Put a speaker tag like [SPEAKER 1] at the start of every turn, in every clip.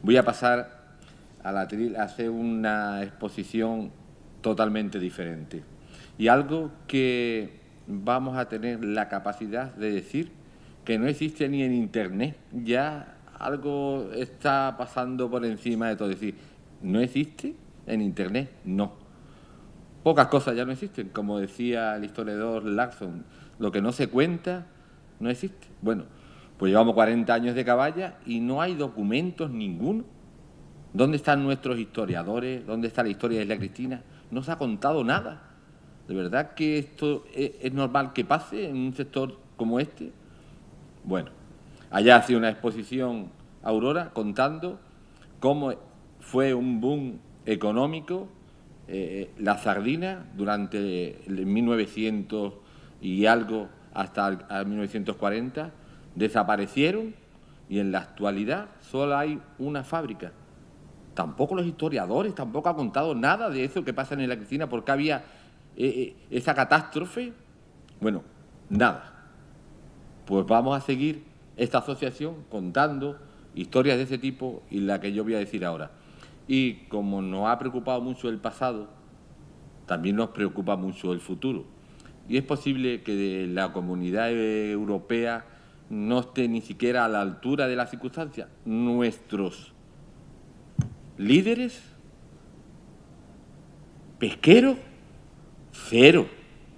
[SPEAKER 1] Voy a pasar al atril a hacer una exposición totalmente diferente. Y algo que vamos a tener la capacidad de decir que no existe ni en Internet. Ya algo está pasando por encima de todo. Es decir, ¿no existe en Internet? No. Pocas cosas ya no existen. Como decía el historiador Larson, lo que no se cuenta no existe. Bueno, pues llevamos 40 años de caballa y no hay documentos ninguno. ¿Dónde están nuestros historiadores? ¿Dónde está la historia de Isla Cristina? No se ha contado nada. ¿De verdad que esto es normal que pase en un sector como este? Bueno, allá ha sido una exposición Aurora contando cómo fue un boom económico la sardina durante el 1900 y algo hasta el 1940 desaparecieron y en la actualidad solo hay una fábrica. Tampoco los historiadores, tampoco ha contado nada de eso que pasa en la Cristina, porque había esa catástrofe. Bueno, nada. Pues vamos a seguir esta asociación contando historias de ese tipo y la que yo voy a decir ahora. Y como nos ha preocupado mucho el pasado, también nos preocupa mucho el futuro. Y es posible que la comunidad europea no esté ni siquiera a la altura de las circunstancias. Nuestros líderes pesqueros, cero.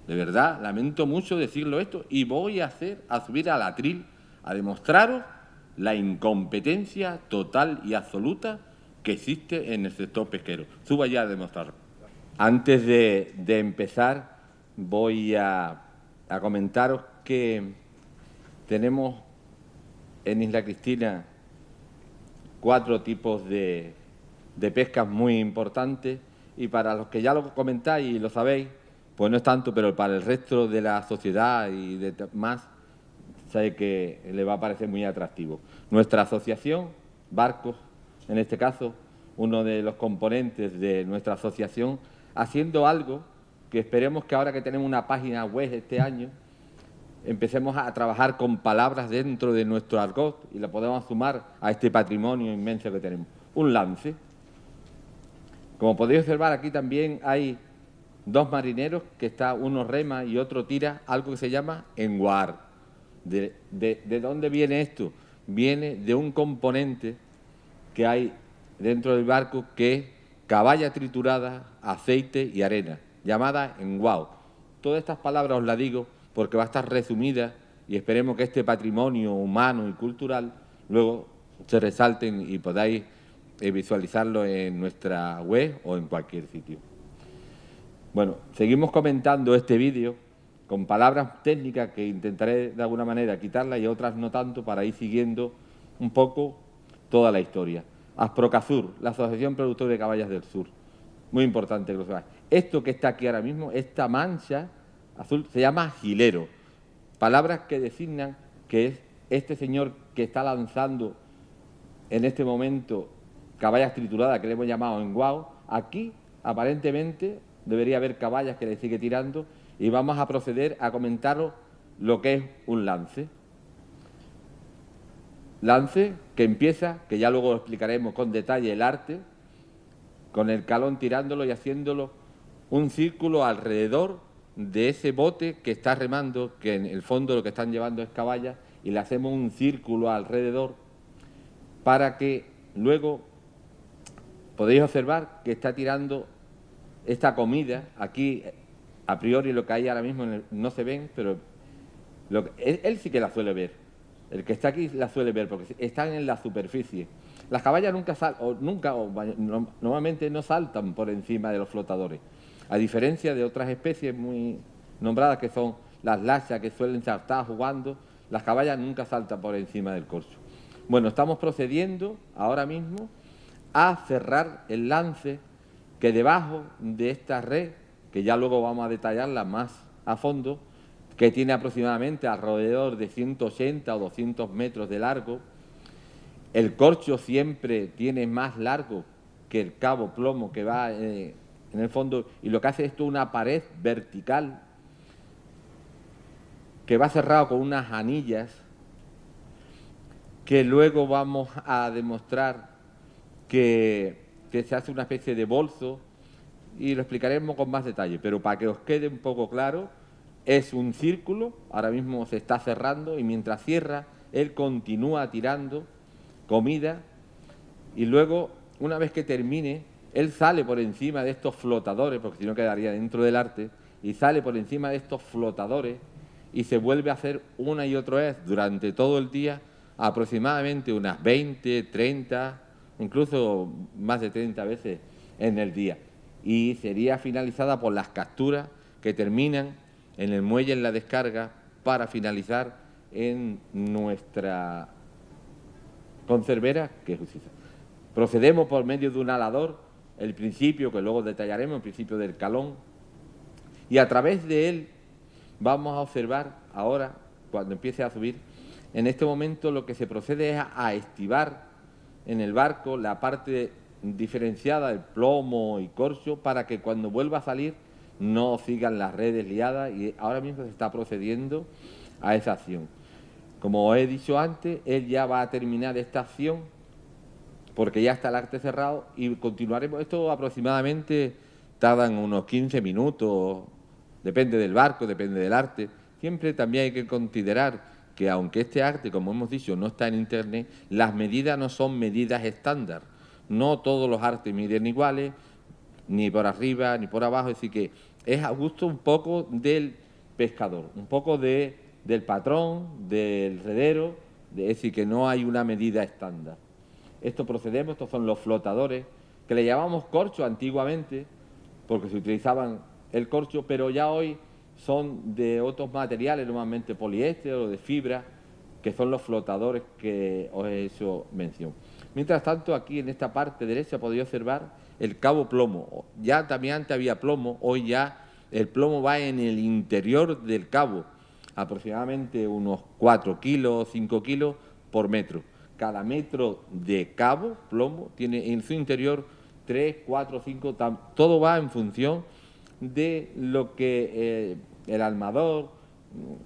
[SPEAKER 1] De verdad, lamento mucho decirlo esto y voy a subir al atril a demostraros la incompetencia total y absoluta que existe en el sector pesquero. Suba ya a demostrarlo. Antes de empezar, voy a comentaros que tenemos en Isla Cristina 4 tipos de pescas muy importantes y para los que ya lo comentáis y lo sabéis, pues no es tanto, pero para el resto de la sociedad y de más, sabe que le va a parecer muy atractivo. Nuestra asociación, Barcos, en este caso, uno de los componentes de nuestra asociación, haciendo algo que esperemos que ahora que tenemos una página web este año, empecemos a trabajar con palabras dentro de nuestro argot y la podemos sumar a este patrimonio inmenso que tenemos. Un lance. Como podéis observar, aquí también hay 2 marineros, que está uno rema y otro tira algo que se llama enguar. ¿De dónde viene esto? Viene de un componente que hay dentro del barco que es caballa triturada, aceite y arena, llamada enguao. Todas estas palabras os las digo porque va a estar resumida y esperemos que este patrimonio humano y cultural luego se resalten y podáis visualizarlo en nuestra web o en cualquier sitio. Bueno, seguimos comentando este vídeo con palabras técnicas que intentaré de alguna manera quitarlas y otras no tanto para ir siguiendo un poco toda la historia. Asprocasur, la Asociación Productora de Caballas del Sur. Muy importante que lo sepáis. Esto que está aquí ahora mismo, esta mancha azul, se llama gilero. Palabras que designan que es este señor que está lanzando en este momento caballas trituradas, que le hemos llamado enguao. Aquí, aparentemente, debería haber caballas que le sigue tirando y vamos a proceder a comentaros lo que es un lance. Lance que empieza, que ya luego explicaremos con detalle el arte, con el calón tirándolo y haciéndolo un círculo alrededor de ese bote que está remando, que en el fondo lo que están llevando es caballas, y le hacemos un círculo alrededor para que luego podéis observar que está tirando esta comida. Aquí, a priori, lo que hay ahora mismo no se ven, pero él sí que la suele ver. El que está aquí la suele ver porque están en la superficie. Las caballas normalmente no saltan por encima de los flotadores, a diferencia de otras especies muy nombradas que son las lachas, que suelen saltar jugando. Las caballas nunca saltan por encima del corcho. Bueno, estamos procediendo ahora mismo a cerrar el lance, que debajo de esta red, que ya luego vamos a detallarla más a fondo, que tiene aproximadamente alrededor de 180 o 200 metros de largo. El corcho siempre tiene más largo que el cabo plomo que va en el fondo, y lo que hace esto es una pared vertical que va cerrado con unas anillas que luego vamos a demostrar que se hace una especie de bolso, y lo explicaremos con más detalle, pero para que os quede un poco claro, es un círculo, ahora mismo se está cerrando, y mientras cierra, él continúa tirando comida, y luego, una vez que termine, él sale por encima de estos flotadores, porque si no quedaría dentro del arte, y sale por encima de estos flotadores y se vuelve a hacer una y otra vez durante todo el día, aproximadamente unas 20, 30, incluso más de 30 veces en el día. Y sería finalizada por las capturas que terminan en el muelle, en la descarga, para finalizar en nuestra conservera, que es Ucisa. Procedemos por medio de un alador, el principio, que luego detallaremos, el principio del calón, y a través de él vamos a observar ahora, cuando empiece a subir, en este momento lo que se procede es a estivar en el barco la parte diferenciada del plomo y corcho, para que cuando vuelva a salir no sigan las redes liadas, y ahora mismo se está procediendo a esa acción. Como os he dicho antes, él ya va a terminar esta acción porque ya está el arte cerrado, y continuaremos. Esto aproximadamente tardan unos 15 minutos, depende del barco, depende del arte. Siempre también hay que considerar que aunque este arte, como hemos dicho, no está en Internet, las medidas no son medidas estándar. No todos los artes miden iguales, ni por arriba ni por abajo, es decir que es a gusto un poco del pescador, un poco del patrón, del redero, es decir que no hay una medida estándar. Esto procedemos, estos son los flotadores, que le llamamos corcho antiguamente, porque se utilizaban el corcho, pero ya hoy son de otros materiales, normalmente poliéster o de fibra, que son los flotadores que os he hecho mención. Mientras tanto, aquí en esta parte derecha podéis observar el cabo plomo. Ya también antes había plomo, hoy ya el plomo va en el interior del cabo, aproximadamente unos 4 kilos, 5 kilos por metro. Cada metro de cabo, plomo, tiene en su interior 3, 4, 5, todo va en función de lo que el armador,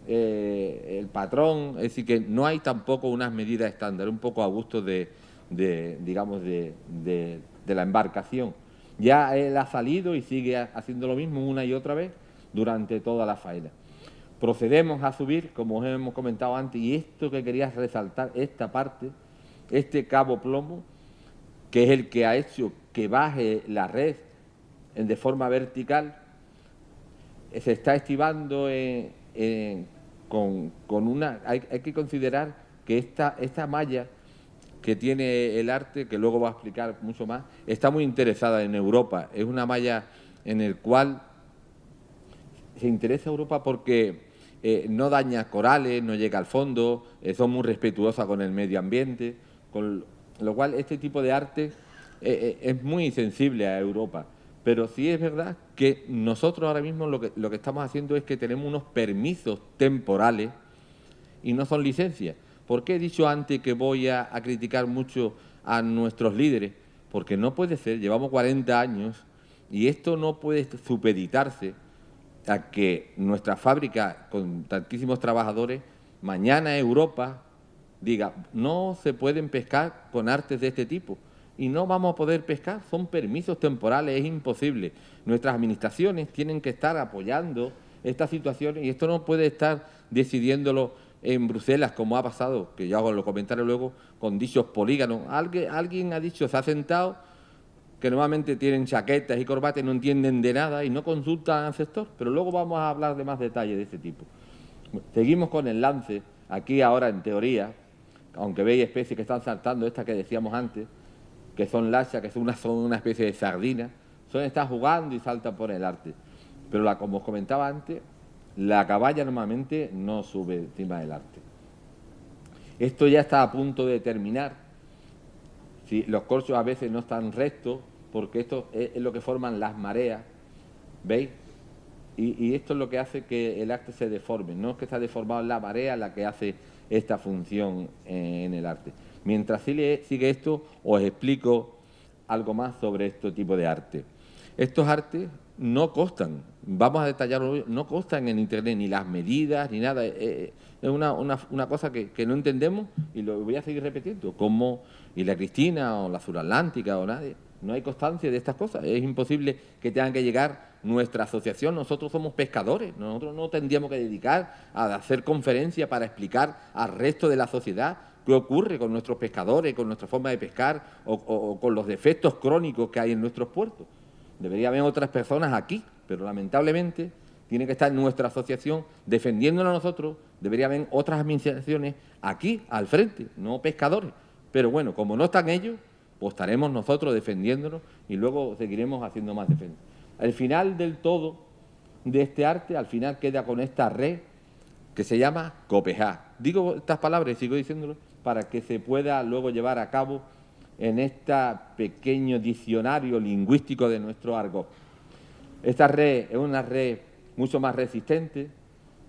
[SPEAKER 1] el patrón, es decir, que no hay tampoco unas medidas estándar, un poco a gusto de la embarcación. Ya él ha salido y sigue haciendo lo mismo una y otra vez durante toda la faena. Procedemos a subir, como os hemos comentado antes, y esto que quería resaltar, esta parte, este cabo plomo, que es el que ha hecho que baje la red de forma vertical, se está estivando con una... Hay que considerar que esta malla que tiene el arte, que luego va a explicar mucho más, está muy interesada en Europa. Es una malla en el cual se interesa Europa porque no daña corales, no llega al fondo, son muy respetuosas con el medio ambiente, con lo cual este tipo de arte es muy sensible a Europa. Pero sí es verdad que nosotros ahora mismo lo que estamos haciendo es que tenemos unos permisos temporales y no son licencias. ¿Por qué he dicho antes que voy a criticar mucho a nuestros líderes? Porque no puede ser, llevamos 40 años y esto no puede supeditarse a que nuestra fábrica, con tantísimos trabajadores, mañana Europa diga, no se pueden pescar con artes de este tipo. Y no vamos a poder pescar, son permisos temporales, es imposible. Nuestras administraciones tienen que estar apoyando estas situaciones y esto no puede estar decidiéndolo en Bruselas, como ha pasado, que ya os lo comentaré luego, con dichos polígonos. Alguien ha dicho, se ha sentado, que normalmente tienen chaquetas y corbatas y no entienden de nada y no consultan al sector, pero luego vamos a hablar de más detalles de ese tipo. Seguimos con el lance, aquí ahora en teoría, aunque veis especies que están saltando, esta que decíamos antes, que son lachas, que son una especie de sardina, están jugando y saltan por el arte. Pero como os comentaba antes, la caballa normalmente no sube encima del arte. Esto ya está a punto de terminar. Si los corchos a veces no están rectos, porque esto es lo que forman las mareas, ¿veis? Y esto es lo que hace que el arte se deforme. No es que se ha deformado la marea la que hace esta función en el arte. Mientras sigue esto, os explico algo más sobre este tipo de arte. Estos artes no constan, vamos a detallarlo, no constan en Internet ni las medidas ni nada. Es una cosa que no entendemos y lo voy a seguir repitiendo. Como Isla Cristina o la Suratlántica o nadie, no hay constancia de estas cosas. Es imposible que tengan que llegar nuestra asociación. Nosotros somos pescadores, nosotros no tendríamos que dedicar a hacer conferencias para explicar al resto de la sociedad qué ocurre con nuestros pescadores, con nuestra forma de pescar o con los defectos crónicos que hay en nuestros puertos. Debería haber otras personas aquí, pero lamentablemente tiene que estar nuestra asociación defendiéndonos a nosotros. Debería haber otras administraciones aquí, al frente, no pescadores. Pero bueno, como no están ellos, pues estaremos nosotros defendiéndonos y luego seguiremos haciendo más defensa. Al final del todo de este arte, al final queda con esta red que se llama Copejá. Digo estas palabras y sigo diciéndolo para que se pueda luego llevar a cabo en este pequeño diccionario lingüístico de nuestro argot. Esta red es una red mucho más resistente,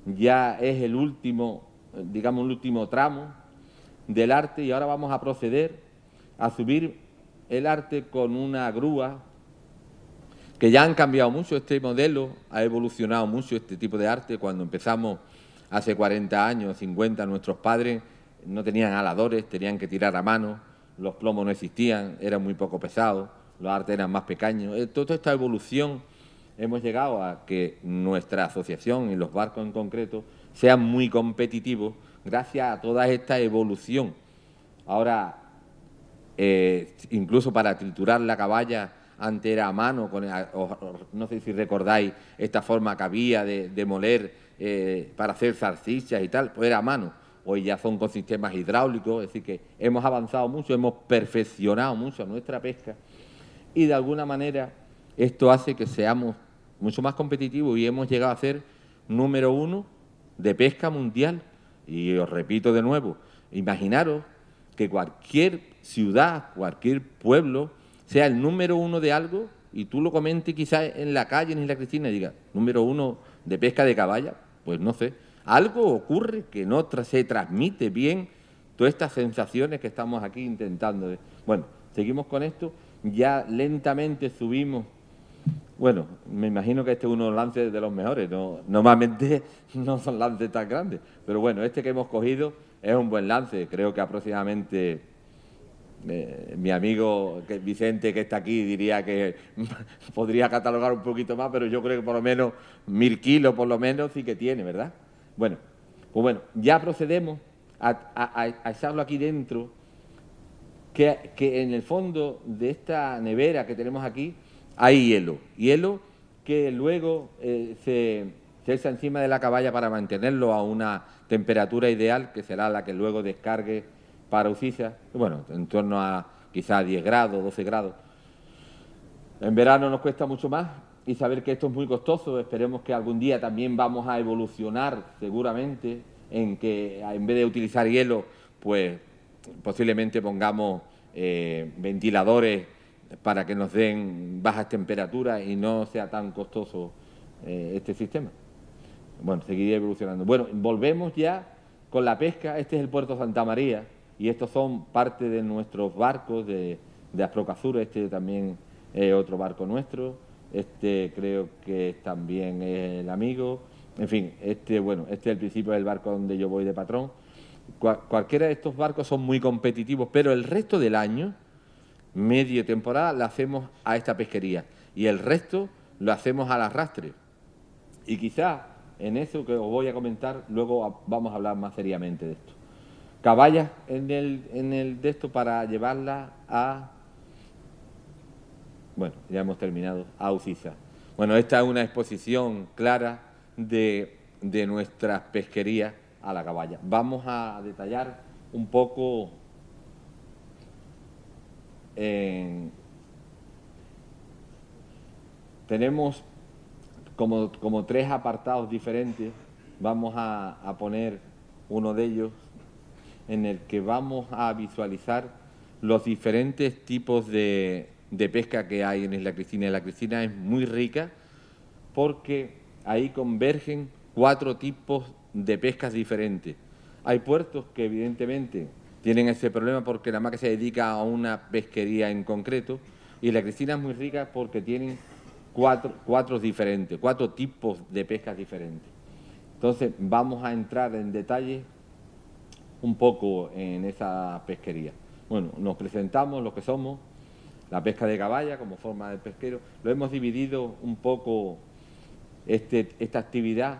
[SPEAKER 1] ya es el último, digamos, el último tramo del arte y ahora vamos a proceder a subir el arte con una grúa que ya han cambiado mucho este modelo, ha evolucionado mucho este tipo de arte. Cuando empezamos hace 40 años, 50, nuestros padres no tenían aladores, tenían que tirar a mano, los plomos no existían, eran muy poco pesados, los artes eran más pequeños. Toda esta evolución hemos llegado a que nuestra asociación y los barcos en concreto sean muy competitivos gracias a toda esta evolución. Ahora, incluso para triturar la caballa, antes era a mano, no sé si recordáis esta forma que había de moler para hacer salchichas y tal, pues era a mano. Hoy ya son con sistemas hidráulicos, es decir, que hemos avanzado mucho, hemos perfeccionado mucho nuestra pesca y de alguna manera esto hace que seamos mucho más competitivos y hemos llegado a ser número 1 de pesca mundial. Y os repito de nuevo, imaginaros que cualquier ciudad, cualquier pueblo sea el número 1 de algo y tú lo comentes quizás en la calle, en Isla Cristina, y digas, número 1 de pesca de caballa, pues no sé. Algo ocurre que no se transmite bien todas estas sensaciones que estamos aquí intentando. Bueno, seguimos con esto, ya lentamente subimos. Bueno, me imagino que este es uno de los lances de los mejores, normalmente no son lances tan grandes, pero bueno, este que hemos cogido es un buen lance, creo que aproximadamente mi amigo Vicente, que está aquí, diría que podría catalogar un poquito más, pero yo creo que por lo menos 1000 kilos, por lo menos, sí que tiene, ¿verdad? Bueno, pues bueno, ya procedemos a echarlo aquí dentro, que en el fondo de esta nevera que tenemos aquí hay hielo que luego se echa encima de la caballa para mantenerlo a una temperatura ideal, que será la que luego descargue para Usisa, bueno, en torno a quizás 10 grados, 12 grados. En verano nos cuesta mucho más y saber que esto es muy costoso. Esperemos que algún día también vamos a evolucionar seguramente en que en vez de utilizar hielo, pues posiblemente pongamos ventiladores para que nos den bajas temperaturas y no sea tan costoso este sistema. Bueno, seguiría evolucionando. Bueno, volvemos ya con la pesca. Este es el puerto Santa María y estos son parte de nuestros barcos de Asprocazura. Este también es otro barco nuestro. Este creo que también es el amigo. En fin, este es el principio del barco donde yo voy de patrón. Cualquiera de estos barcos son muy competitivos, pero el resto del año, media temporada, la hacemos a esta pesquería y el resto lo hacemos al arrastre. Y quizá en eso que os voy a comentar, luego vamos a hablar más seriamente de esto. Caballas en el de esto para llevarla a... Bueno, ya hemos terminado, a Usisa. Bueno, esta es una exposición clara de nuestras pesquerías a la caballa. Vamos a detallar un poco tenemos como 3 apartados diferentes. Vamos a poner uno de ellos en el que vamos a visualizar los diferentes tipos de pesca que hay en Isla Cristina. Isla Cristina es muy rica porque ahí convergen 4 tipos de pescas diferentes. Hay puertos que evidentemente tienen ese problema porque nada más que se dedica a una pesquería en concreto, y Isla Cristina es muy rica porque tienen cuatro diferentes, 4 tipos de pescas diferentes. Entonces vamos a entrar en detalle un poco en esa pesquería. Bueno, nos presentamos lo que somos, la pesca de caballa como forma de pesquero. Lo hemos dividido un poco esta actividad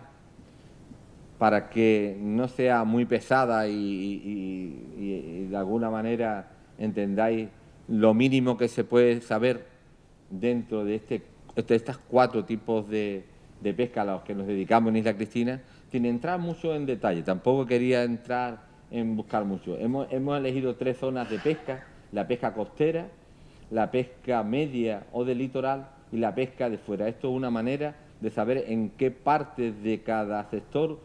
[SPEAKER 1] para que no sea muy pesada y de alguna manera entendáis lo mínimo que se puede saber dentro de estas 4 tipos de pesca a los que nos dedicamos en Isla Cristina, sin entrar mucho en detalle. Tampoco quería entrar en buscar mucho. Hemos elegido 3 zonas de pesca: la pesca costera, la pesca media o del litoral y la pesca de fuera. Esto es una manera de saber en qué parte de cada sector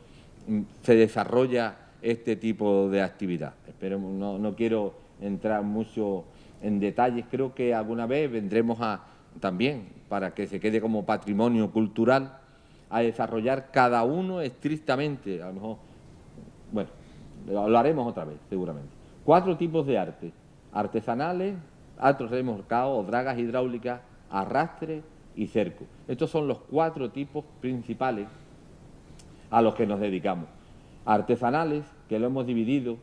[SPEAKER 1] se desarrolla este tipo de actividad. No quiero entrar mucho en detalles. Creo que alguna vez vendremos también, para que se quede como patrimonio cultural, a desarrollar cada uno estrictamente. A lo mejor, bueno, lo haremos otra vez, seguramente. 4 tipos de arte: artesanales, altos remolcados, dragas hidráulicas, arrastre y cerco. Estos son los 4 tipos principales a los que nos dedicamos. Artesanales, que lo hemos dividido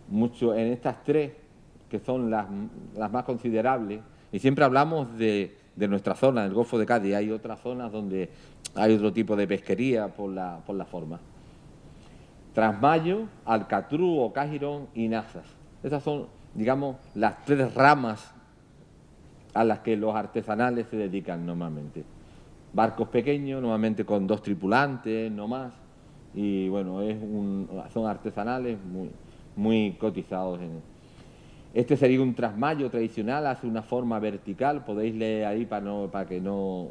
[SPEAKER 1] mucho en estas 3, que son las más considerables, y siempre hablamos de nuestra zona, del Golfo de Cádiz. Hay otras zonas donde hay otro tipo de pesquería por la forma. Trasmayo, alcatrú o cajirón y nazas. Esas son, digamos, las 3 ramas a las que los artesanales se dedican normalmente. Barcos pequeños, normalmente con 2 tripulantes, no más, y bueno, son artesanales muy cotizados. Este sería un trasmayo tradicional, hace una forma vertical. Podéis leer ahí para que no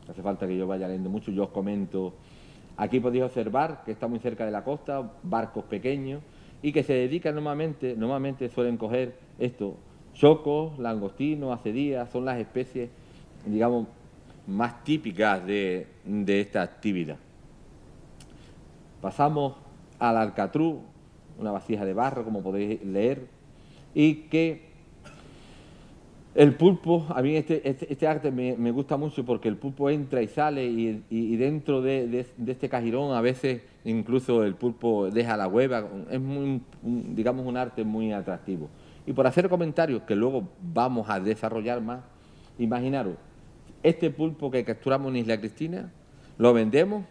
[SPEAKER 1] hace falta que yo vaya leyendo mucho, yo os comento. Aquí podéis observar que está muy cerca de la costa, barcos pequeños, y que se dedican normalmente suelen coger chocos, langostinos, acedías. Son las especies, digamos, más típicas de esta actividad. Pasamos al alcatrú, una vasija de barro, como podéis leer, y que el pulpo, a mí este arte me gusta mucho, porque el pulpo entra y sale, y dentro de este cajirón a veces incluso el pulpo deja la hueva. Es digamos, un arte muy atractivo. Y por hacer comentarios que luego vamos a desarrollar más, imaginaros, este pulpo que capturamos en Isla Cristina lo vendemos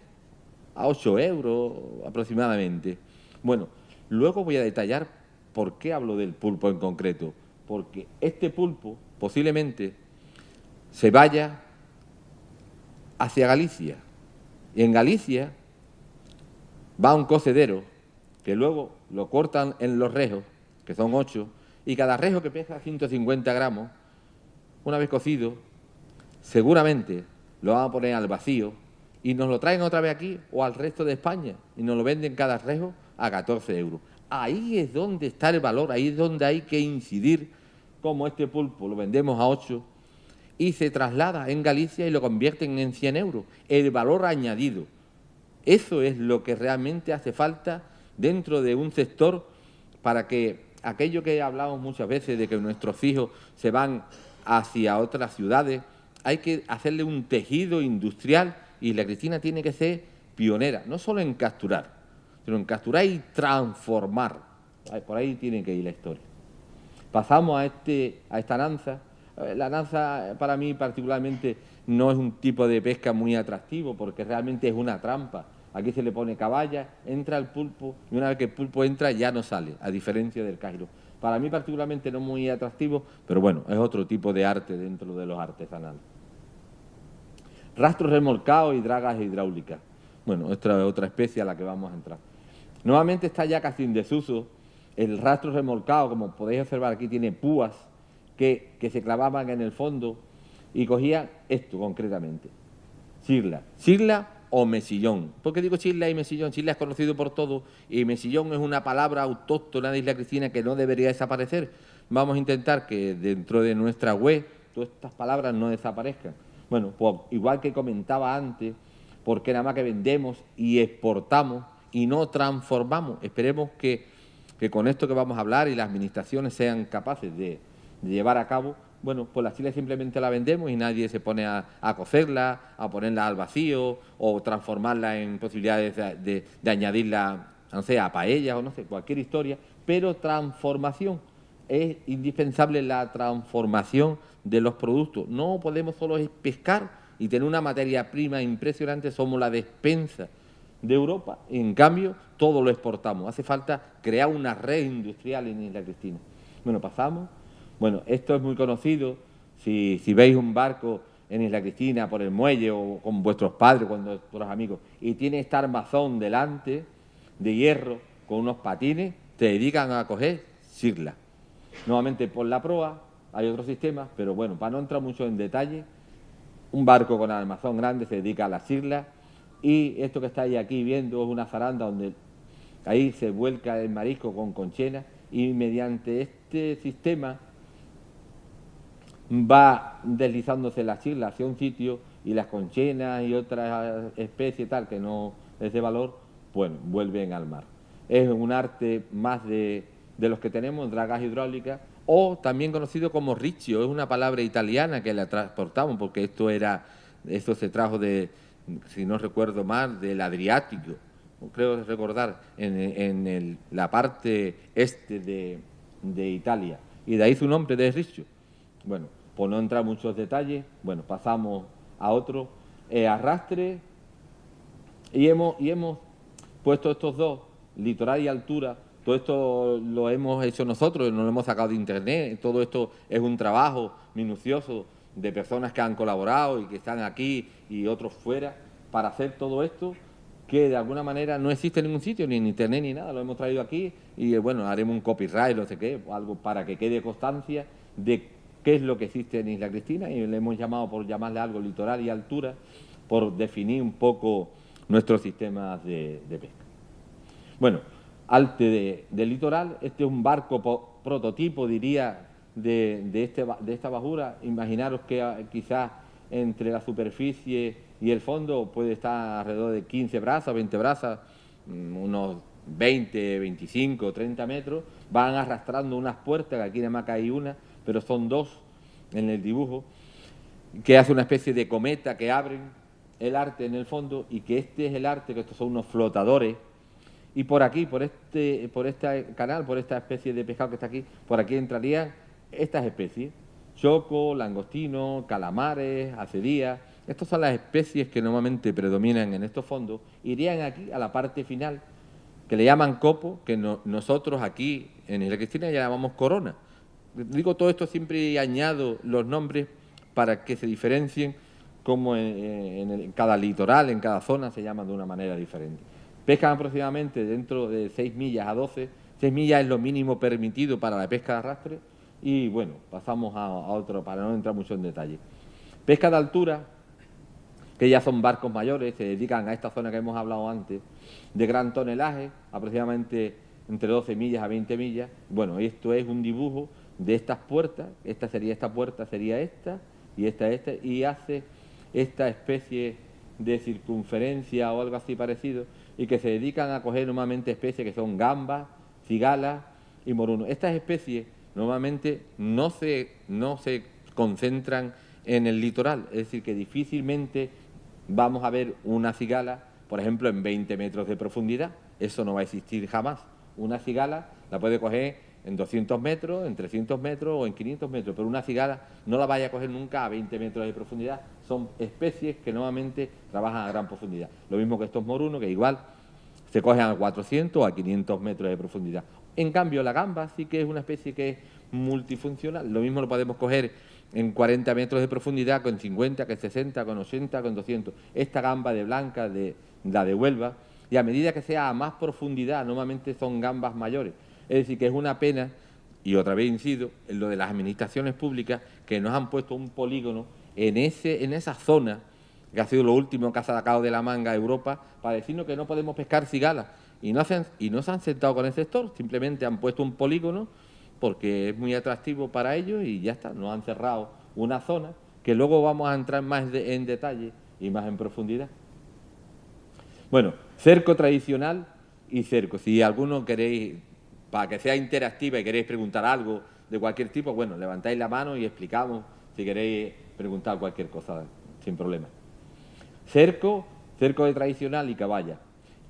[SPEAKER 1] a 8 euros aproximadamente. Bueno, luego voy a detallar por qué hablo del pulpo en concreto. Porque este pulpo posiblemente se vaya hacia Galicia. Y en Galicia va a un cocedero que luego lo cortan en los rejos, que son 8, y cada rejo, que pesa 150 gramos, una vez cocido, seguramente lo van a poner al vacío y nos lo traen otra vez aquí o al resto de España y nos lo venden cada rejo a 14 euros. Ahí es donde está el valor, ahí es donde hay que incidir. Como este pulpo lo vendemos a 8 y se traslada en Galicia y lo convierten en 100 euros. El valor añadido. Eso es lo que realmente hace falta dentro de un sector, para que aquello que hablamos muchas veces de que nuestros hijos se van hacia otras ciudades, hay que hacerle un tejido industrial, y la Cristina tiene que ser pionera, no solo en capturar, sino en capturar y transformar. Por ahí tiene que ir la historia. Pasamos a esta nanza. La nanza, para mí particularmente, no es un tipo de pesca muy atractivo, porque realmente es una trampa. Aquí se le pone caballa, entra el pulpo, y una vez que el pulpo entra ya no sale, a diferencia del cajiro. Para mí particularmente no muy atractivo, pero bueno, es otro tipo de arte dentro de los artesanales. Rastros remolcados y dragas hidráulicas. Bueno, esta es otra especie a la que vamos a entrar. Nuevamente está ya casi en desuso. El rastro remolcado, como podéis observar aquí, tiene púas que se clavaban en el fondo y cogían esto concretamente: chirla o mesillón. ¿Por qué digo chirla y mesillón? Chirla es conocido por todos y mesillón es una palabra autóctona de Isla Cristina que no debería desaparecer. Vamos a intentar que dentro de nuestra web todas estas palabras no desaparezcan. Bueno, pues igual que comentaba antes, porque nada más que vendemos y exportamos y no transformamos. Esperemos que con esto que vamos a hablar y las administraciones sean capaces de llevar a cabo, bueno, pues la chile simplemente la vendemos y nadie se pone a cocerla, a ponerla al vacío o transformarla en posibilidades de añadirla, no sé, a paellas o no sé, cualquier historia, pero transformación. Es indispensable la transformación de los productos. No podemos solo pescar y tener una materia prima impresionante, somos la despensa de Europa, en cambio todo lo exportamos. Hace falta crear una red industrial en Isla Cristina. Bueno, pasamos. Bueno, esto es muy conocido. Si veis un barco en Isla Cristina por el muelle o con vuestros padres, con vuestros amigos, y tiene esta armazón delante de hierro con unos patines, te dedican a coger sirla. Nuevamente por la proa hay otros sistemas, pero bueno, para no entrar mucho en detalle, un barco con armazón grande se dedica a las islas y esto que estáis aquí viendo es una zaranda donde ahí se vuelca el marisco con conchena y mediante este sistema va deslizándose la islas hacia un sitio y las conchenas y otras especies tal que no es de valor, bueno, vuelven al mar. Es un arte más de los que tenemos, dragas hidráulicas, o también conocido como riccio, es una palabra italiana que la transportamos, porque esto se trajo de, si no recuerdo mal, del Adriático, creo recordar, en la parte este de Italia, y de ahí su nombre de riccio. Bueno, por no entrar en muchos detalles, bueno, pasamos a otro, arrastre, y hemos puesto estos dos, litoral y altura. Todo esto lo hemos hecho nosotros, no lo hemos sacado de internet, todo esto es un trabajo minucioso de personas que han colaborado y que están aquí y otros fuera para hacer todo esto, que de alguna manera no existe en ningún sitio, ni en internet ni nada, lo hemos traído aquí y bueno, haremos un copyright, no sé qué, algo para que quede constancia de qué es lo que existe en Isla Cristina y le hemos llamado, por llamarle algo, litoral y altura, por definir un poco nuestros sistemas de pesca. Bueno, arte del litoral, este es un barco prototipo, diría, de esta bajura. Imaginaros que quizás entre la superficie y el fondo puede estar alrededor de 15 brazas, 20 brazas, unos 20, 25, 30 metros, van arrastrando unas puertas, que aquí nada más hay una, pero son dos en el dibujo, que hace una especie de cometa que abren el arte en el fondo y que este es el arte, que estos son unos flotadores. Y por aquí, por este canal, por esta especie de pescado que está aquí, por aquí entrarían estas especies: choco, langostino, calamares, acedías. Estas son las especies que normalmente predominan en estos fondos. Irían aquí a la parte final, que le llaman copo, que nosotros aquí en Isla Cristina ya llamamos corona. Digo todo esto siempre y añado los nombres para que se diferencien, como en cada litoral, en cada zona se llaman de una manera diferente. Pescan aproximadamente dentro de 6 millas a 12. 6 millas es lo mínimo permitido para la pesca de arrastre. Y bueno, pasamos a otro para no entrar mucho en detalle. Pesca de altura, que ya son barcos mayores, se dedican a esta zona que hemos hablado antes, de gran tonelaje, aproximadamente entre 12 millas a 20 millas. Bueno, esto es un dibujo de estas puertas, esta puerta sería esta, y hace esta especie de circunferencia o algo así parecido, y que se dedican a coger normalmente especies que son gambas, cigalas y morunos. Estas especies normalmente no se concentran en el litoral, es decir, que difícilmente vamos a ver una cigala, por ejemplo, en 20 metros de profundidad. Eso no va a existir jamás. Una cigala la puede coger en 200 metros, en 300 metros o en 500 metros, pero una cigala no la vaya a coger nunca a 20 metros de profundidad. Son especies que normalmente trabajan a gran profundidad. Lo mismo que estos morunos, que igual se cogen a 400 o a 500 metros de profundidad. En cambio, la gamba sí que es una especie que es multifuncional. Lo mismo lo podemos coger en 40 metros de profundidad, con 50, con 60, con 80, con 200. Esta gamba de blanca, la de Huelva, y a medida que sea a más profundidad, normalmente son gambas mayores. Es decir, que es una pena, y otra vez incido, en lo de las administraciones públicas, que nos han puesto un polígono en esa zona, que ha sido lo último que ha sacado de la manga Europa, para decirnos que no podemos pescar cigalas. Y no se han sentado con el sector, simplemente han puesto un polígono porque es muy atractivo para ellos y ya está, nos han cerrado una zona que luego vamos a entrar más en detalle y más en profundidad. Bueno, cerco tradicional y cerco. Si alguno queréis, para que sea interactiva y queréis preguntar algo de cualquier tipo, bueno, levantáis la mano y explicamos si queréis preguntar cualquier cosa, sin problema. Cerco de tradicional y caballa.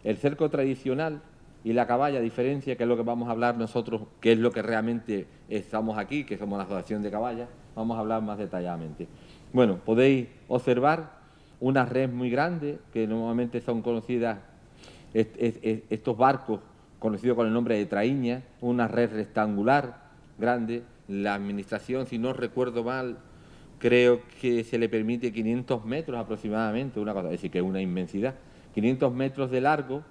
[SPEAKER 1] El cerco tradicional y la caballa, diferencia, que es lo que vamos a hablar nosotros, que es lo que realmente estamos aquí, que somos la Asociación de Caballas, vamos a hablar más detalladamente. Bueno, podéis observar unas redes muy grandes, que normalmente son conocidas, estos barcos conocidos con el nombre de traíña, una red rectangular grande. La administración, si no recuerdo mal, creo que se le permite 500 metros aproximadamente, una cosa, es decir, que es una inmensidad, 500 metros de largo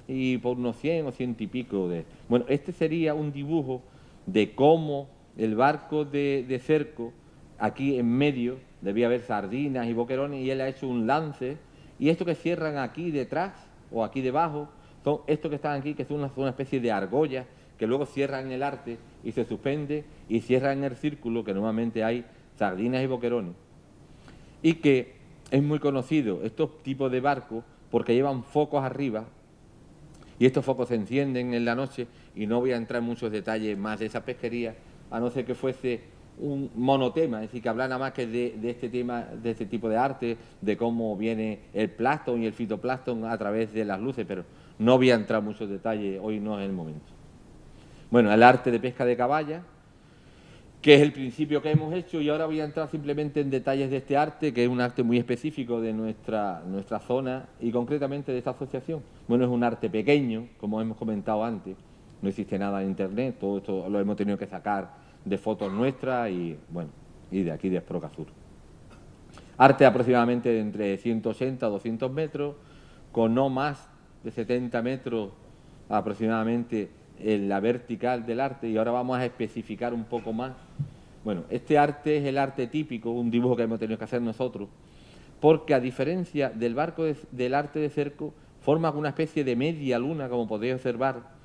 [SPEAKER 1] y por unos 100 o 100 y pico de... Bueno, este sería un dibujo de cómo el barco de cerco, aquí en medio, debía haber sardinas y boquerones, y él ha hecho un lance, y esto que cierran aquí detrás o aquí debajo, son estos que están aquí, que son una especie de argollas, que luego cierran el arte y se suspende y cierran el círculo, que normalmente hay sardinas y boquerones, y que es muy conocido estos tipos de barcos porque llevan focos arriba, y estos focos se encienden en la noche, y no voy a entrar en muchos detalles más de esa pesquería, a no ser que fuese un monotema, es decir, que hablara más que de este tema, de este tipo de arte, de cómo viene el plancton y el fitoplancton a través de las luces, pero no voy a entrar en muchos detalles, hoy no es el momento. Bueno, el arte de pesca de caballa, que es el principio que hemos hecho, y ahora voy a entrar simplemente en detalles de este arte, que es un arte muy específico de nuestra zona y concretamente de esta asociación. Bueno, es un arte pequeño, como hemos comentado antes, no existe nada en internet, todo esto lo hemos tenido que sacar de fotos nuestras y, bueno, y de aquí de Esprocasur. Arte aproximadamente de entre 180 a 200 metros, con no más de 70 metros aproximadamente en la vertical del arte, y ahora vamos a especificar un poco más. Bueno, este arte es el arte típico, un dibujo que hemos tenido que hacer nosotros, porque a diferencia del barco del arte de cerco, forma una especie de media luna, como podéis observar,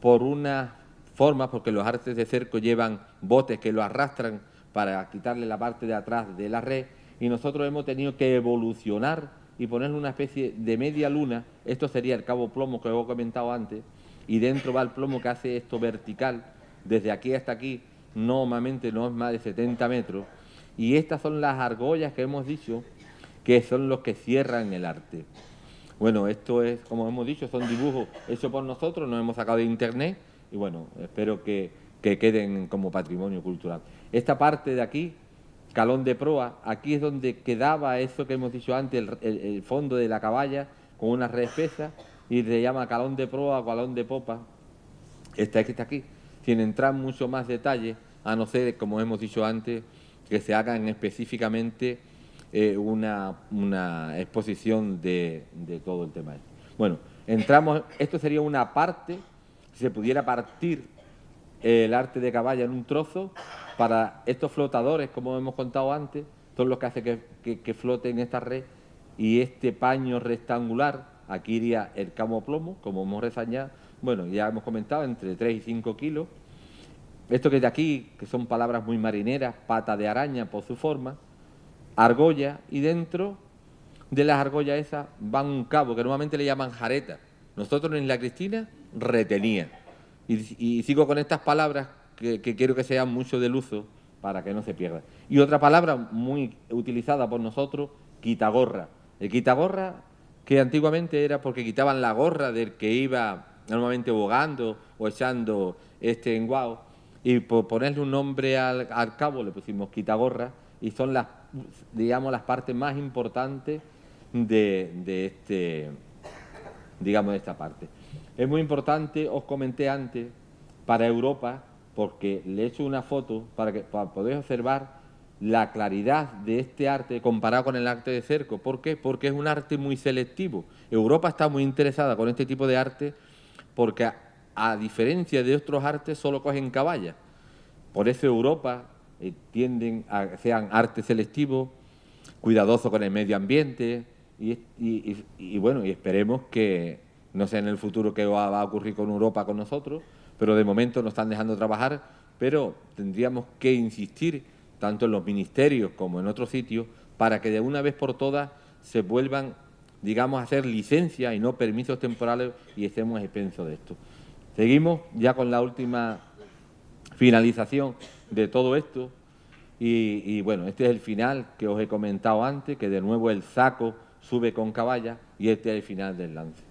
[SPEAKER 1] por unas formas, porque los artes de cerco llevan botes que lo arrastran para quitarle la parte de atrás de la red, y nosotros hemos tenido que evolucionar y ponerle una especie de media luna. Esto sería el cabo plomo que os he comentado antes, y dentro va el plomo que hace esto vertical, desde aquí hasta aquí, normalmente no es más de 70 metros, y estas son las argollas que hemos dicho, que son los que cierran el arte. Bueno, esto es, como hemos dicho, son dibujos hechos por nosotros, nos hemos sacado de internet, y bueno, espero que queden como patrimonio cultural. Esta parte de aquí, calón de proa, aquí es donde quedaba eso que hemos dicho antes, el fondo de la caballa, con una red espesa, y se llama calón de proa o calón de popa. Este que está aquí, sin entrar en mucho más detalle, a no ser, como hemos dicho antes, que se hagan específicamente una exposición de todo el tema. Bueno, entramos, esto sería una parte, si se pudiera partir el arte de caballa en un trozo, para estos flotadores, como hemos contado antes, son los que hacen que floten esta red, y este paño rectangular, aquí iría el camo plomo, como hemos reseñado, bueno, ya hemos comentado, entre 3 y 5 kilos. Esto que de aquí, que son palabras muy marineras, pata de araña por su forma, argolla, y dentro de las argollas esas van un cabo, que normalmente le llaman jareta. Nosotros en Isla Cristina, retenía. Y sigo con estas palabras que quiero que sean mucho del uso para que no se pierdan. Y otra palabra muy utilizada por nosotros, quitagorra. El quitagorra, que antiguamente era porque quitaban la gorra del que iba normalmente bogando o echando enguao, y por ponerle un nombre al cabo le pusimos quitagorra, y son las, digamos, las partes más importantes de esta parte. Es muy importante, os comenté antes, para Europa, porque le he hecho una foto para poder observar la claridad de este arte comparado con el arte de cerco. ¿Por qué? Porque es un arte muy selectivo. Europa está muy interesada con este tipo de arte porque, a diferencia de otros artes, solo cogen caballa. Por eso Europa tienden a que sean arte selectivo, cuidadoso con el medio ambiente, y bueno, y esperemos que no sé en el futuro qué va a ocurrir con Europa, con nosotros, pero de momento nos están dejando trabajar, pero tendríamos que insistir tanto en los ministerios como en otros sitios para que de una vez por todas se vuelvan, digamos, a hacer licencias y no permisos temporales, y estemos expensos de esto. Seguimos ya con la última finalización de todo esto. Y bueno, este es el final que os he comentado antes, que de nuevo el saco sube con caballa, y este es el final del lance.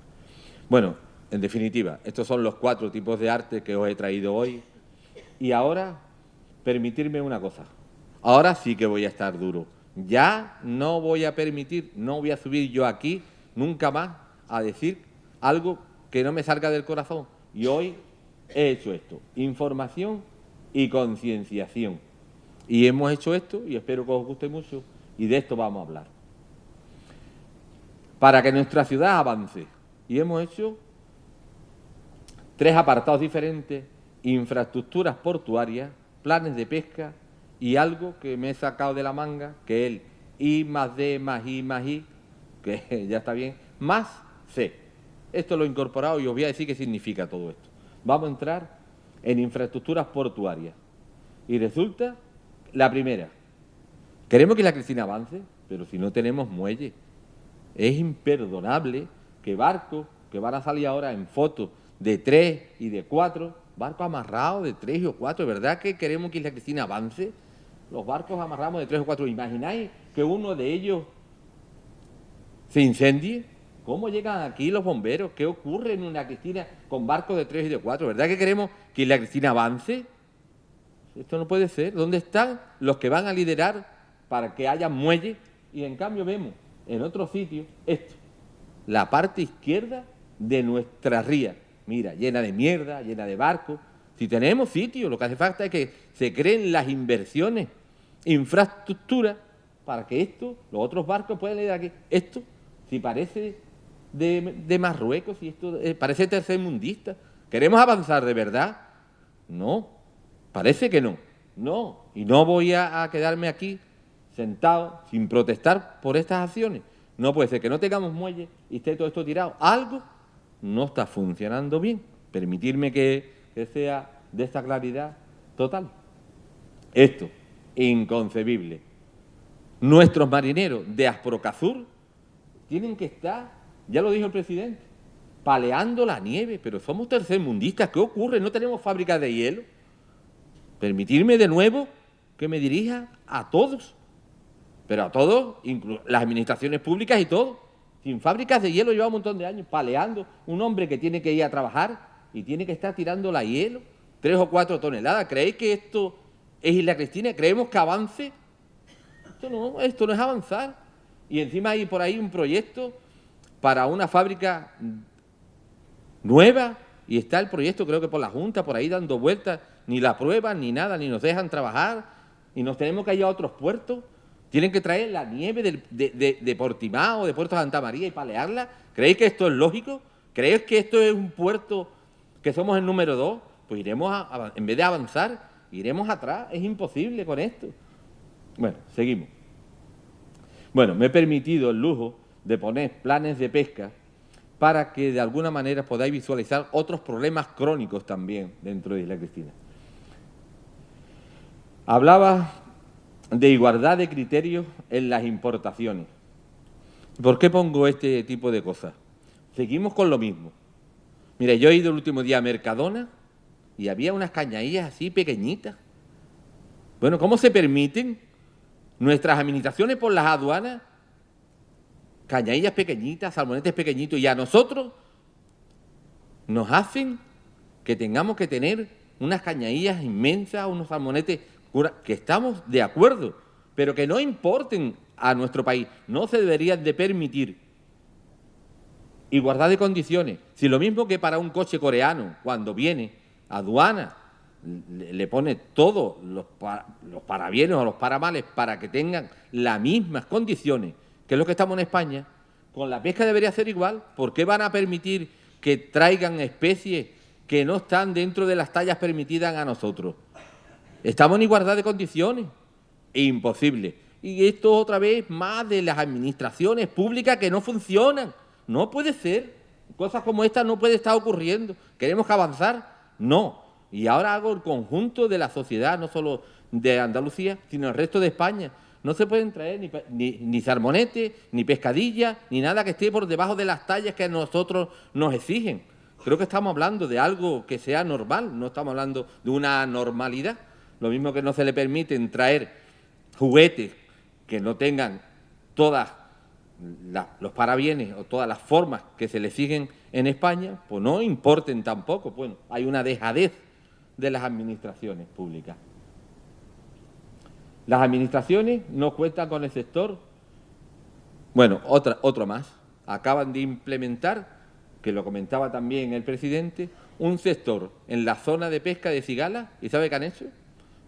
[SPEAKER 1] Bueno, en definitiva, estos son los 4 tipos de arte que os he traído hoy. Y ahora, permitirme una cosa. Ahora sí que voy a estar duro. Ya no voy a permitir, no voy a subir yo aquí nunca más a decir algo que no me salga del corazón. Y hoy he hecho esto, información y concienciación. Y hemos hecho esto, y espero que os guste mucho, y de esto vamos a hablar. Para que nuestra ciudad avance. Y hemos hecho 3 apartados diferentes: infraestructuras portuarias, planes de pesca y algo que me he sacado de la manga, que es el I+D más I más I, que ya está bien, más C. Esto lo he incorporado y os voy a decir qué significa todo esto. Vamos a entrar en infraestructuras portuarias. Y resulta, la primera, queremos que la Cristina avance, pero si no tenemos muelle. Es imperdonable que barcos que van a salir ahora en fotos de 3 y de 4, barcos amarrados de 3 o 4, ¿verdad que queremos que la Cristina avance? Los barcos amarramos de 3 o 4. ¿Imagináis que uno de ellos se incendie? ¿Cómo llegan aquí los bomberos? ¿Qué ocurre en una Cristina con barcos de 3 y de 4? ¿Verdad que queremos que la Cristina avance? Esto no puede ser. ¿Dónde están los que van a liderar para que haya muelles? Y en cambio vemos en otros sitios esto, la parte izquierda de nuestra ría. Mira, llena de mierda, llena de barcos. Si tenemos sitio, lo que hace falta es que se creen las inversiones, infraestructuras, para que esto, los otros barcos puedan ir aquí. Esto, si parece de Marruecos, si esto parece tercermundista. ¿Queremos avanzar de verdad? No, parece que no. No, y no voy a quedarme aquí sentado sin protestar por estas acciones. No puede ser que no tengamos muelle y esté todo esto tirado. Algo no está funcionando bien. Permitirme que sea de esta claridad total. Esto, inconcebible. Nuestros marineros de Asprocazur tienen que estar, ya lo dijo el presidente, paleando la nieve, pero somos tercermundistas. ¿Qué ocurre? ¿No tenemos fábricas de hielo? Permitirme de nuevo que me dirija a todos, pero a todos, las administraciones públicas y todo. Sin fábricas de hielo lleva un montón de años paleando. Un hombre que tiene que ir a trabajar y tiene que estar tirando la hielo, 3 o 4 toneladas. ¿Creéis que esto es Isla Cristina? ¿Creemos que avance? Esto no es avanzar. Y encima hay por ahí un proyecto para una fábrica nueva, y está el proyecto, creo que por la Junta, por ahí dando vueltas, ni la prueban, ni nada, ni nos dejan trabajar, y nos tenemos que ir a otros puertos. Tienen que traer la nieve de Portimao, de Puerto Santa María, y palearla. ¿Creéis que esto es lógico? ¿Creéis que esto es un puerto que somos el número 2? Pues iremos, en vez de avanzar, iremos atrás. Es imposible con esto. Bueno, seguimos. Bueno, me he permitido el lujo de poner planes de pesca para que de alguna manera podáis visualizar otros problemas crónicos también dentro de Isla Cristina. Hablaba de igualdad de criterios en las importaciones. ¿Por qué pongo este tipo de cosas? Seguimos con lo mismo. Mira, yo he ido el último día a Mercadona y había unas cañadillas así pequeñitas. Bueno, ¿cómo se permiten nuestras administraciones por las aduanas cañadillas pequeñitas, salmonetes pequeñitos, y a nosotros nos hacen que tengamos que tener unas cañadillas inmensas, unos salmonetes que estamos de acuerdo, pero que no importen a nuestro país? No se deberían de permitir. Igualdad de condiciones. Si lo mismo que para un coche coreano, cuando viene a aduana, le pone todos los parabienes o los paramales para que tengan las mismas condiciones, que es lo que estamos en España, con la pesca debería ser igual. ¿Por qué van a permitir que traigan especies que no están dentro de las tallas permitidas a nosotros? Estamos en igualdad de condiciones. Imposible. Y esto otra vez más de las administraciones públicas que no funcionan. No puede ser. Cosas como esta no puede estar ocurriendo. ¿Queremos avanzar? No. Y ahora hago el conjunto de la sociedad, no solo de Andalucía, sino el resto de España. No se pueden traer ni salmonete, ni pescadilla, ni nada que esté por debajo de las tallas que a nosotros nos exigen. Creo que estamos hablando de algo que sea normal, no estamos hablando de una normalidad. Lo mismo que no se le permiten traer juguetes que no tengan todas los parabienes o todas las formas que se le siguen en España, pues no importen tampoco. Bueno, hay una dejadez de las administraciones públicas. Las administraciones no cuentan con el sector. Bueno, otro más. Acaban de implementar, que lo comentaba también el presidente, un sector en la zona de pesca de Cigala. ¿Y sabe qué han hecho?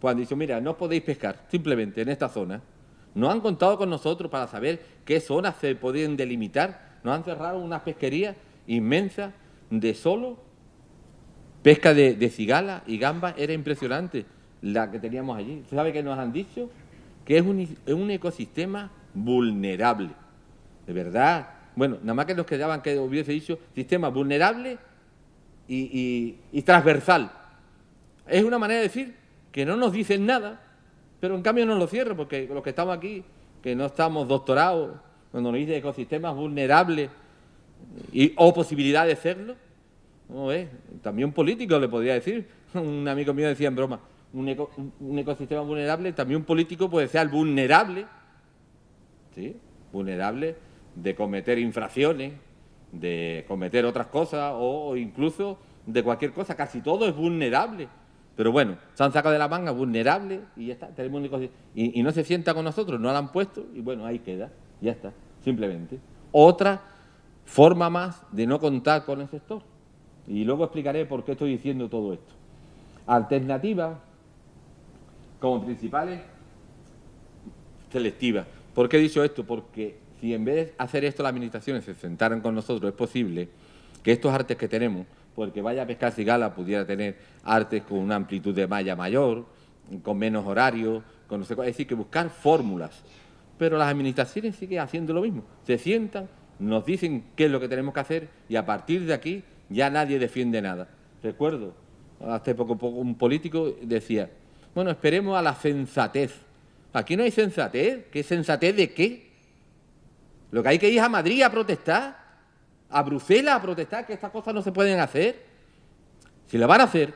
[SPEAKER 1] Pues han dicho, mira, no podéis pescar simplemente en esta zona. No han contado con nosotros para saber qué zonas se podían delimitar. Nos han cerrado unas pesquerías inmensas de solo pesca de cigala y gamba. Era impresionante la que teníamos allí. ¿Sabe qué nos han dicho? Que es un ecosistema vulnerable. De verdad. Bueno, nada más que nos quedaban que hubiese dicho sistema vulnerable y transversal. Es una manera de decir que no nos dicen nada, pero en cambio nos lo cierran, porque los que estamos aquí, que no estamos doctorados, cuando nos dicen ecosistemas vulnerables o posibilidad de serlo, ¿no es? También un político le podría decir. Un amigo mío decía en broma, un ecosistema vulnerable, también un político puede ser vulnerable, ¿sí? Vulnerable de cometer infracciones, de cometer otras cosas o incluso de cualquier cosa. Casi todo es vulnerable. Pero bueno, se han sacado de la manga vulnerable y ya está. Tenemos un ecosistema. Y no se sienta con nosotros, no la han puesto y bueno, ahí queda. Ya está, simplemente. Otra forma más de no contar con el sector. Y luego explicaré por qué estoy diciendo todo esto. Alternativas como principales selectivas. ¿Por qué he dicho esto? Porque si en vez de hacer esto las administraciones se sentaran con nosotros, es posible que estos artes que tenemos, porque vaya a pescar cigala, pudiera tener artes con una amplitud de malla mayor, con menos horario, con no sé cuál. Es decir, que buscar fórmulas. Pero las administraciones siguen haciendo lo mismo. Se sientan, nos dicen qué es lo que tenemos que hacer y a partir de aquí ya nadie defiende nada. Recuerdo, hace poco un político decía, bueno, esperemos a la sensatez. Aquí no hay sensatez. ¿Qué sensatez de qué? Lo que hay que ir a Madrid a protestar, a Bruselas a protestar, que estas cosas no se pueden hacer. Si lo van a hacer,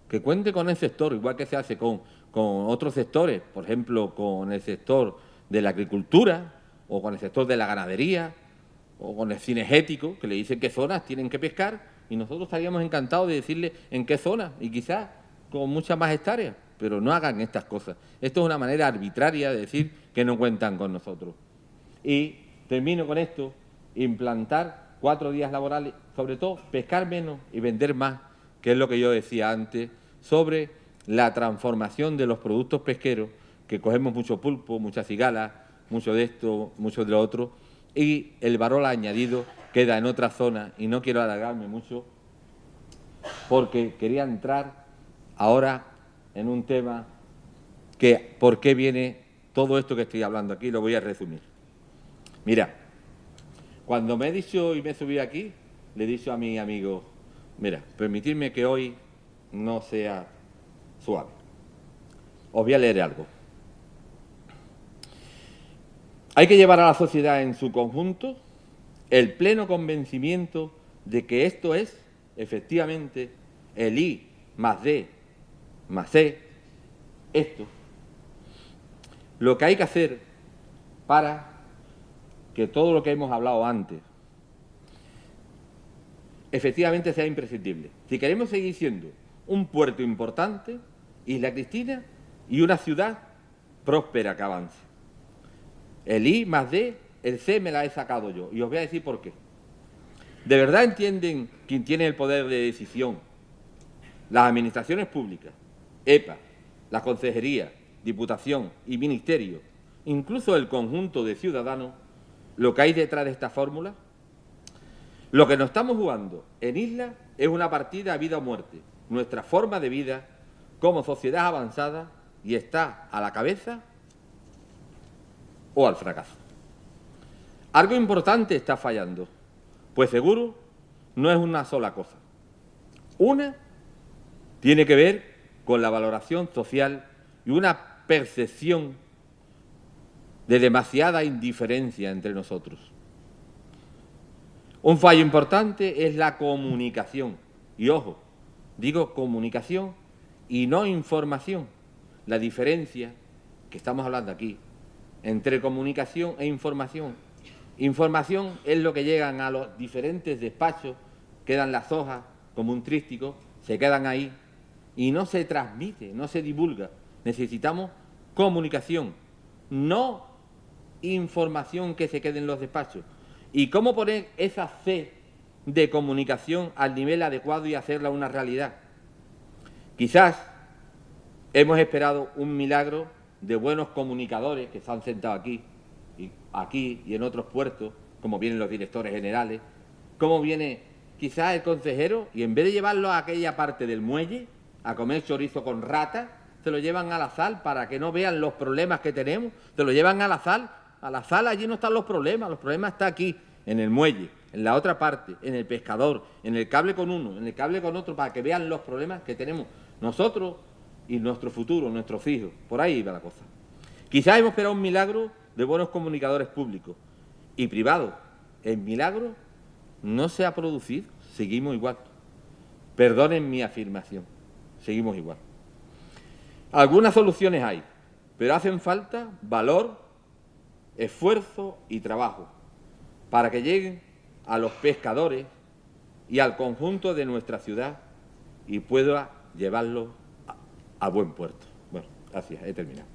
[SPEAKER 1] que cuente con el sector, igual que se hace con otros sectores, por ejemplo, con el sector de la agricultura o con el sector de la ganadería o con el cinegético, que le dicen qué zonas tienen que pescar y nosotros estaríamos encantados de decirle en qué zonas y quizás con muchas más hectáreas, pero no hagan estas cosas. Esto es una manera arbitraria de decir que no cuentan con nosotros. Y termino con esto, implantar 4 días laborales, sobre todo pescar menos y vender más, que es lo que yo decía antes, sobre la transformación de los productos pesqueros, que cogemos mucho pulpo, mucha cigala, mucho de esto, mucho de lo otro, y el valor añadido queda en otra zona, y no quiero alargarme mucho, porque quería entrar ahora en un tema que, ¿por qué viene todo esto que estoy hablando aquí? Lo voy a resumir. Mira, cuando me he dicho y me he subido aquí, le he dicho a mi amigo, mira, permitidme que hoy no sea suave. Os voy a leer algo. Hay que llevar a la sociedad en su conjunto el pleno convencimiento de que esto es, efectivamente, el I más D más C, esto, lo que hay que hacer para que todo lo que hemos hablado antes efectivamente sea imprescindible. Si queremos seguir siendo un puerto importante, Isla Cristina, y una ciudad próspera que avance. El I más D, el C me la he sacado yo, y os voy a decir por qué. ¿De verdad entienden quién tiene el poder de decisión? Las administraciones públicas, EPA, la Consejería, Diputación y Ministerio, incluso el conjunto de ciudadanos, lo que hay detrás de esta fórmula. Lo que nos estamos jugando en Isla es una partida a vida o muerte, nuestra forma de vida como sociedad avanzada, y está a la cabeza o al fracaso. Algo importante está fallando, pues seguro no es una sola cosa. Una tiene que ver con la valoración social y una percepción de demasiada indiferencia entre nosotros. Un fallo importante es la comunicación. Y ojo, digo comunicación y no información. La diferencia que estamos hablando aquí entre comunicación e información. Información es lo que llegan a los diferentes despachos, quedan las hojas como un tríptico, se quedan ahí y no se transmite, no se divulga. Necesitamos comunicación, no información que se quede en los despachos. ¿Y cómo poner esa fe de comunicación al nivel adecuado y hacerla una realidad? Quizás hemos esperado un milagro de buenos comunicadores que se han sentado aquí y en otros puertos, como vienen los directores generales, como viene quizás el consejero, y en vez de llevarlo a aquella parte del muelle, a comer chorizo con rata, se lo llevan a la sal para que no vean los problemas que tenemos, se lo llevan a la sal allí no están los problemas están aquí, en el muelle, en la otra parte, en el pescador, en el cable con uno, en el cable con otro, para que vean los problemas que tenemos nosotros y nuestro futuro, nuestros hijos. Por ahí va la cosa. Quizás hemos esperado un milagro de buenos comunicadores públicos y privados. El milagro no se ha producido, seguimos igual. Perdonen mi afirmación, seguimos igual. Algunas soluciones hay, pero hacen falta valor, esfuerzo y trabajo para que lleguen a los pescadores y al conjunto de nuestra ciudad y pueda llevarlo a buen puerto. Bueno, gracias, he terminado.